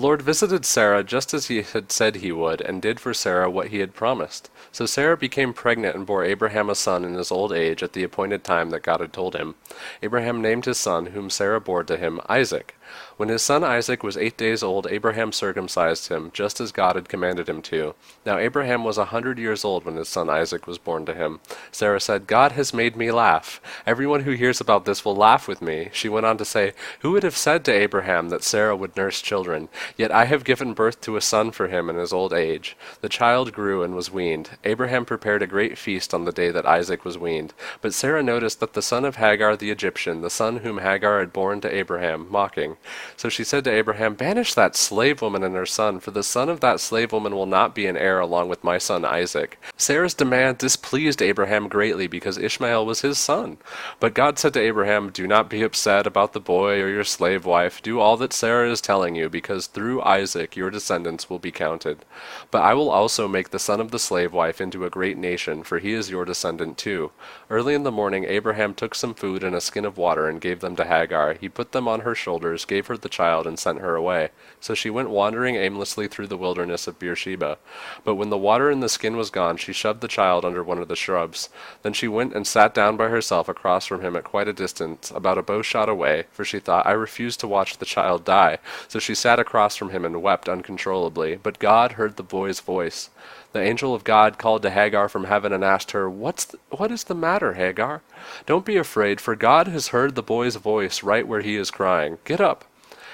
Lord visited Sarah just as he had said he would, and did for Sarah what he had promised. So Sarah became pregnant and bore Abraham a son in his old age at the appointed time that God had told him. Abraham named his son, whom Sarah bore to him, Isaac. When his son Isaac was 8 days old, Abraham circumcised him, just as God had commanded him to. Now Abraham was 100 years old when his son Isaac was born to him. Sarah said, God has made me laugh. Everyone who hears about this will laugh with me. She went on to say, Who would have said to Abraham that Sarah would nurse children? Yet I have given birth to a son for him in his old age. The child grew and was weaned. Abraham prepared a great feast on the day that Isaac was weaned. But Sarah noticed that the son of Hagar the Egyptian, the son whom Hagar had borne to Abraham, mocking. So she said to Abraham, Banish that slave woman and her son, for the son of that slave woman will not be an heir along with my son Isaac. Sarah's demand displeased Abraham greatly, because Ishmael was his son. But God said to Abraham, Do not be upset about the boy or your slave wife. Do all that Sarah is telling you, because through Isaac your descendants will be counted. But I will also make the son of the slave wife into a great nation, for he is your descendant too. Early in the morning Abraham took some food and a skin of water and gave them to Hagar. He put them on her shoulders, gave her the child, and sent her away. So she went wandering aimlessly through the wilderness of Beersheba. But when the water in the skin was gone, she shoved the child under one of the shrubs. Then she went and sat down by herself across from him at quite a distance, about a bow shot away, for she thought, I refuse to watch the child die. So she sat across from him and wept uncontrollably. But God heard the boy's voice. The angel of God called to Hagar from heaven and asked her, What is the matter, Hagar? Don't be afraid, for God has heard the boy's voice right where he is crying. Get up.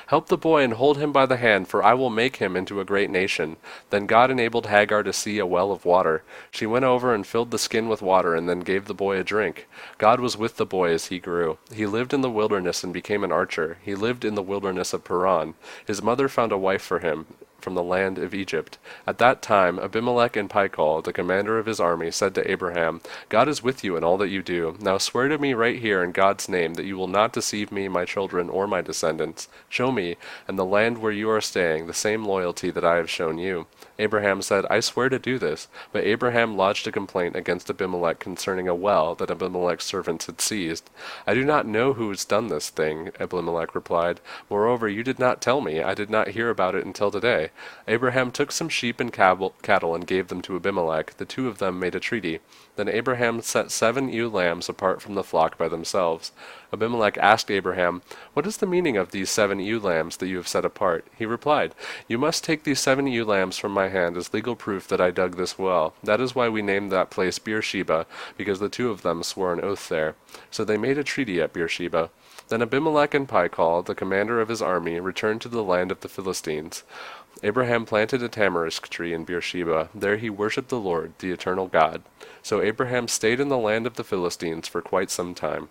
Help the boy and hold him by the hand, for I will make him into a great nation. Then God enabled Hagar to see a well of water. She went over and filled the skin with water, and then gave the boy a drink. God was with the boy as he grew. He lived in the wilderness and became an archer. He lived in the wilderness of Paran. His mother found a wife for him from the land of Egypt. At that time Abimelech and Phicol, the commander of his army, said to Abraham, God is with you in all that you do. Now swear to me right here in God's name that you will not deceive me, my children, or my descendants. Show me, and the land where you are staying, the same loyalty that I have shown you. Abraham said, I swear to do this. But Abraham lodged a complaint against Abimelech concerning a well that Abimelech's servants had seized. I do not know who has done this thing, Abimelech replied. Moreover, you did not tell me. I did not hear about it until today. Abraham took some sheep and cattle and gave them to Abimelech. The two of them made a treaty. Then Abraham set 7 ewe lambs apart from the flock by themselves. Abimelech asked Abraham, What is the meaning of these 7 ewe lambs that you have set apart? He replied, You must take these 7 ewe lambs from my hand as legal proof that I dug this well. That is why we named that place Beersheba, because the two of them swore an oath there. So they made a treaty at Beersheba. Then Abimelech and Phicol, the commander of his army, returned to the land of the Philistines. Abraham planted a tamarisk tree in Beersheba. There he worshipped the Lord, the eternal God. So Abraham stayed in the land of the Philistines for quite some time.